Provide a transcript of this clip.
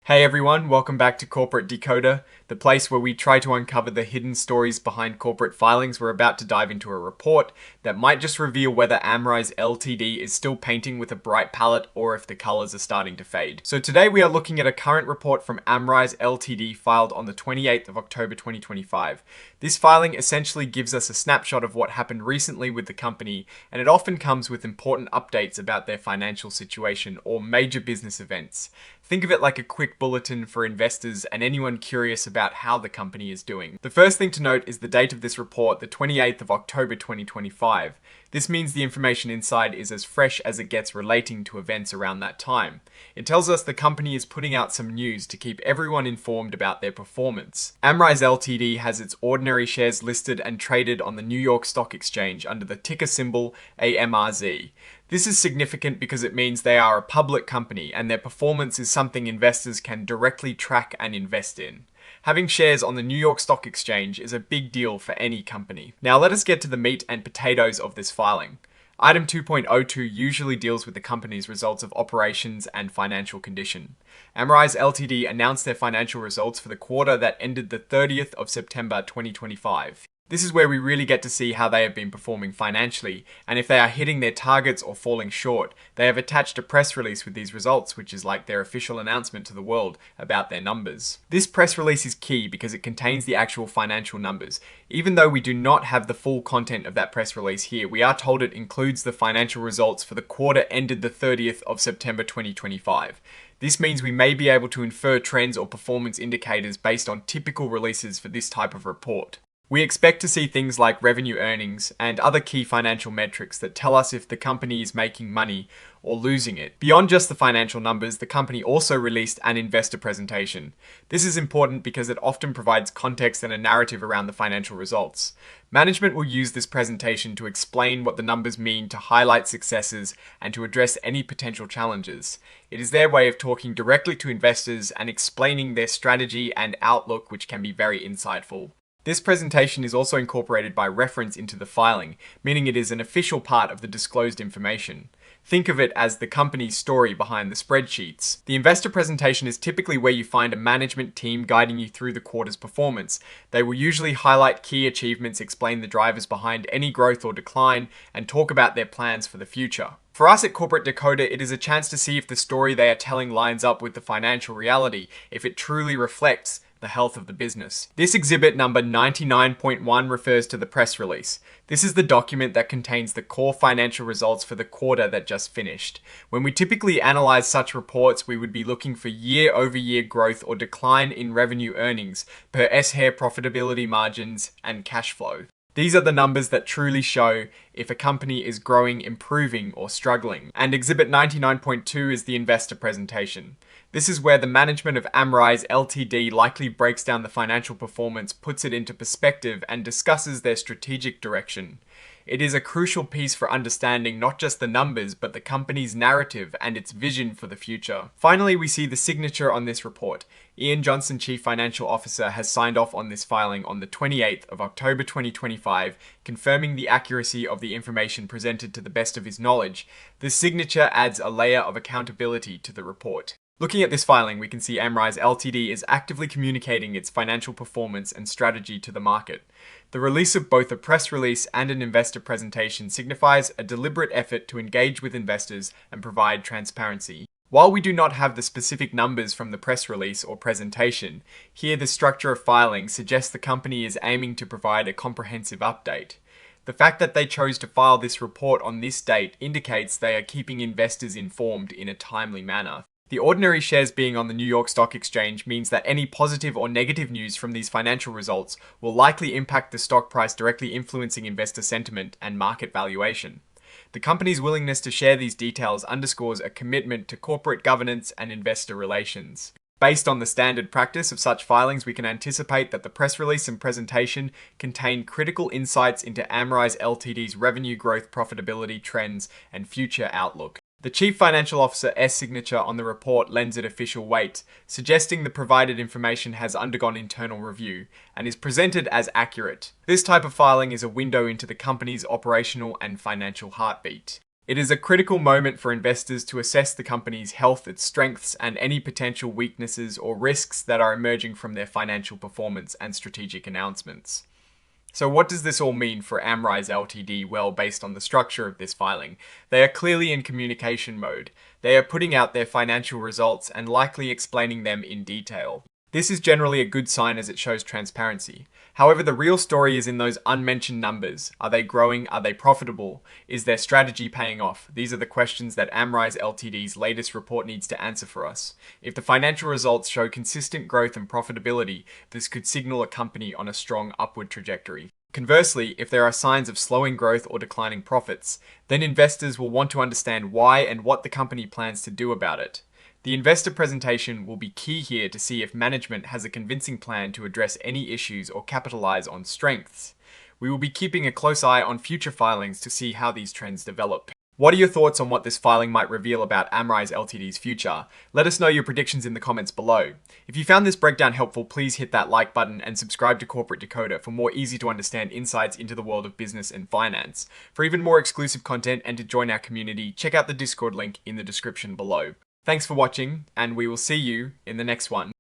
Hey everyone, welcome back to Corporate Decoder, the place where we try to uncover the hidden stories behind corporate filings. We're about to dive into a report that might just reveal whether Amrize Ltd is still painting with a bright palette or if the colors are starting to fade. So today we are looking at a current report from Amrize Ltd filed on the 28th of October 2025. This filing essentially gives us a snapshot of what happened recently with the company, and it often comes with important updates about their financial situation or major business events. Think of it like a quick bulletin for investors and anyone curious about how the company is doing. The first thing to note is the date of this report, the 28th of October 2025. This means the information inside is as fresh as it gets relating to events around that time. It tells us the company is putting out some news to keep everyone informed about their performance. Amrize Ltd has its ordinary shares listed and traded on the New York Stock Exchange under the ticker symbol AMRZ. This is significant because it means they are a public company and their performance is something investors can directly track and invest in. Having shares on the New York Stock Exchange is a big deal for any company. Now let us get to the meat and potatoes of this filing. Item 2.02 usually deals with the company's results of operations and financial condition. Amrize Ltd announced their financial results for the quarter that ended the 30th of September 2025. This is where we really get to see how they have been performing financially, and if they are hitting their targets or falling short. They have attached a press release with these results, which is like their official announcement to the world about their numbers. This press release is key because it contains the actual financial numbers. Even though we do not have the full content of that press release here, we are told it includes the financial results for the quarter ended the 30th of September 2025. This means we may be able to infer trends or performance indicators based on typical releases for this type of report. We expect to see things like revenue earnings and other key financial metrics that tell us if the company is making money or losing it. Beyond just the financial numbers, the company also released an investor presentation. This is important because it often provides context and a narrative around the financial results. Management will use this presentation to explain what the numbers mean, to highlight successes, and to address any potential challenges. It is their way of talking directly to investors and explaining their strategy and outlook, which can be very insightful. This presentation is also incorporated by reference into the filing, meaning it is an official part of the disclosed information. Think of it as the company's story behind the spreadsheets. The investor presentation is typically where you find a management team guiding you through the quarter's performance. They will usually highlight key achievements, explain the drivers behind any growth or decline, and talk about their plans for the future. For us at Corporate Decoder, it is a chance to see if the story they are telling lines up with the financial reality, if it truly reflects the health of the business. This exhibit number 99.1 refers to the press release. This is the document that contains the core financial results for the quarter that just finished. When we typically analyze such reports, we would be looking for year-over-year growth or decline in revenue earnings, per S-hair profitability margins, and cash flow. These are the numbers that truly show if a company is growing, improving, or struggling. And Exhibit 99.2 is the investor presentation. This is where the management of Amrize Ltd likely breaks down the financial performance, puts it into perspective, and discusses their strategic direction. It is a crucial piece for understanding not just the numbers, but the company's narrative and its vision for the future. Finally, we see the signature on this report. Ian Johnson, Chief Financial Officer, has signed off on this filing on the 28th of October 2025, confirming the accuracy of the information presented to the best of his knowledge. This signature adds a layer of accountability to the report. Looking at this filing, we can see Amrize Ltd is actively communicating its financial performance and strategy to the market. The release of both a press release and an investor presentation signifies a deliberate effort to engage with investors and provide transparency. While we do not have the specific numbers from the press release or presentation, here the structure of filing suggests the company is aiming to provide a comprehensive update. The fact that they chose to file this report on this date indicates they are keeping investors informed in a timely manner. The ordinary shares being on the New York Stock Exchange means that any positive or negative news from these financial results will likely impact the stock price, directly influencing investor sentiment and market valuation. The company's willingness to share these details underscores a commitment to corporate governance and investor relations. Based on the standard practice of such filings, we can anticipate that the press release and presentation contain critical insights into Amrize Ltd's revenue growth, profitability trends, and future outlook. The Chief Financial Officer's signature on the report lends it official weight, suggesting the provided information has undergone internal review and is presented as accurate. This type of filing is a window into the company's operational and financial heartbeat. It is a critical moment for investors to assess the company's health, its strengths, and any potential weaknesses or risks that are emerging from their financial performance and strategic announcements. So what does this all mean for Amrize Ltd? Well, based on the structure of this filing, they are clearly in communication mode. They are putting out their financial results and likely explaining them in detail. This is generally a good sign as it shows transparency. However, the real story is in those unmentioned numbers. Are they growing? Are they profitable? Is their strategy paying off? These are the questions that Amrize Ltd's latest report needs to answer for us. If the financial results show consistent growth and profitability, this could signal a company on a strong upward trajectory. Conversely, if there are signs of slowing growth or declining profits, then investors will want to understand why and what the company plans to do about it. The investor presentation will be key here to see if management has a convincing plan to address any issues or capitalize on strengths. We will be keeping a close eye on future filings to see how these trends develop. What are your thoughts on what this filing might reveal about Amrize Ltd's future? Let us know your predictions in the comments below. If you found this breakdown helpful, please hit that like button and subscribe to Corporate Decoder for more easy to understand insights into the world of business and finance. For even more exclusive content and to join our community, check out the Discord link in the description below. Thanks for watching, and we will see you in the next one.